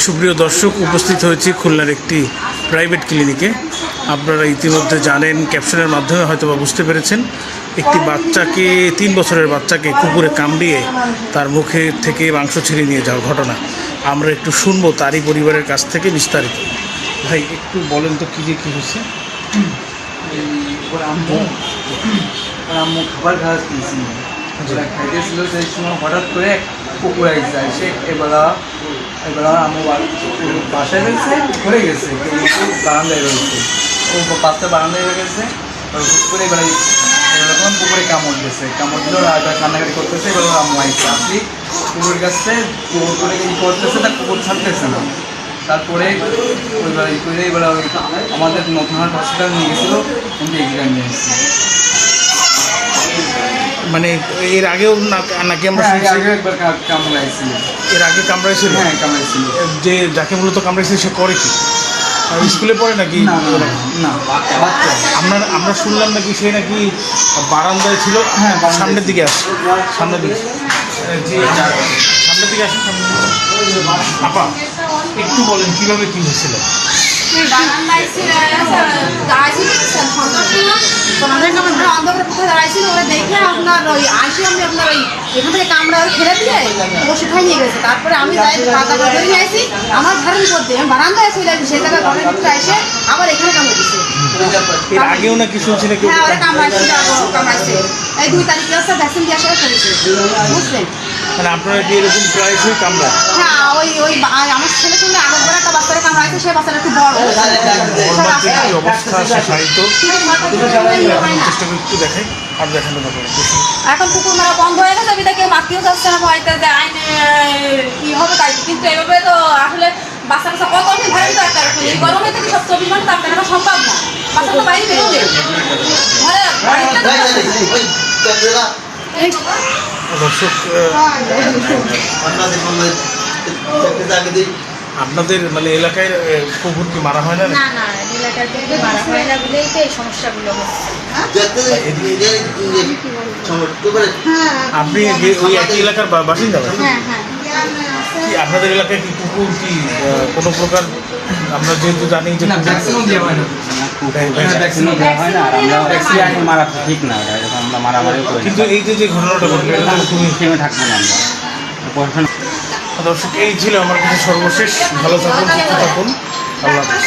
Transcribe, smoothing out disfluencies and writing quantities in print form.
সুপ্রিয় দর্শক, উপস্থিত হয়েছি খুলনার একটি প্রাইভেট ক্লিনিকে। আপনারা ইতিমধ্যে জানেন, ক্যাপশনের মাধ্যমে হয়তো বা বুঝতে পেরেছেন, একটি বাচ্চাকে 3 বছরের বাচ্চাকে কুকুরে কামড়িয়ে তার মুখে থেকে মাংস ছিঁড়ে নিয়ে যাওয়ার ঘটনা। আমরা একটু শুনবো তারই পরিবারের কাছ থেকে বিস্তারিত। ভাই, একটু বলেন তো কী হয়েছে। আম্মু খাবার খাওয়া দিয়েছিল, খাইতেছিল, সেই সময় হঠাৎ করে কুকুর আইসে এসে এবেলা আম্মু বাসায় রয়েছে, ঘুরে গেছে, বারান্দায় রয়েছে, ও বাচ্চা বারান্দায় হয়ে গেছে। হুট করে এবার যখন পুকুরে কামড় দিয়েছে, কামড় দিল, কান্নাকাটি করতেছে। এবার আম্মু আইসে আসলি কুকুরের কাছে জোর করে করতেছে, তা কুকুর ছাড়তেছে না। তারপরে এবার আমাদের নতুন হসপিটাল নিয়ে গেছিলো, কিন্তু এখানে নিয়ে এসেছি। মানে এর আগেও নাকি আমরা একবার কামড়াইছিল, এর আগে কামড়াইছিল? হ্যাঁ, কামড়াইছিল। যে যাকে মূলত কামড়াইছে সে করে কি, স্কুলে পড়ে নাকি? না, আমরা শুনলাম নাকি সে নাকি বারান্দায় ছিল। হ্যাঁ, সামনের দিকে আসে, সামনের দিকে আসে। আপা, একটু বলেন কীভাবে কী হয়েছিল। অন্ধকারে কোথায় দাঁড়াইছিল, ওরা দেখে আপনার ওই আইসে আমি আপনার ওই এখান থেকে কামড়া ফেলে দিয়ে ও সেখানে নিয়ে গেছে। তারপরে আমি যাই টাকা ধরে নিয়ে আসি, আমার ঘরের উপর দিয়ে আমি বারান্দায় চলে আসি, সেই জায়গায় ঘরের ভিতরে এসে আবার এখানে কামড়ে দিচ্ছে। এর আগেও নাকি শুনছি নাকি? হ্যাঁ, ওরা কামড়াইছে। এই 2 তারিখে আসছে, ভ্যাকসিন দিয়ে আসা করেছে, বুঝলেন? মানে আপনারা কি এরকম প্রায়শই কামড়ান? হ্যাঁ, ওই আমার ছেলের সঙ্গে আগের একটা বাচ্চারা কামড়াইছে, সেই বাচ্চাটা একটু বড় অবস্থা সাহিত্য চেষ্টা করে একটু দেখাই আর দেখানো যাবে। এখন কুকুর মারা বন্ধ হয়ে গেছে, বিদা কেউ মারতেও যাচ্ছে না, ভয়তে যে আইনে কি হবে তাই। কিন্তু এভাবে তো আসলে বাচ্চা কাচ্চা কত দিন ধরে তো একটা এই গরমে থেকে সব 24 ঘন্টা তার কেনা সম্ভব না। বাচ্চা তো বাইরে বেরোবে, দর্শক, আপনাদের মানে এলাকায় কুকুর কি মারা হয় না? না না, এলাকার দিকে মারা হয় না বলেই তো এই সমস্যাগুলো হচ্ছে। আপনি ওই একই এলাকার বাসিন্দা? হ্যাঁ হ্যাঁ, কি আপনাদের এলাকায় কি কুকুর কি কোনো প্রকার, আমরা যেহেতু জানি যে ভ্যাকসিনও দেওয়া হয় না, ভ্যাকসিনও দেওয়া হয় না, আর আমরা ভ্যাকসিন মারা ঠিক না, এরকম আমরা মারামারিও করি। কিন্তু এই যে ঘটনাটা ঘটবে, এটা তো খুবই থেমে থাকবো না আমরা। দর্শক, এই ছিল আমার কাছে সর্বশেষ। ভালো থাকুন, সুস্থ থাকুন, আল্লাহ হাফেজ।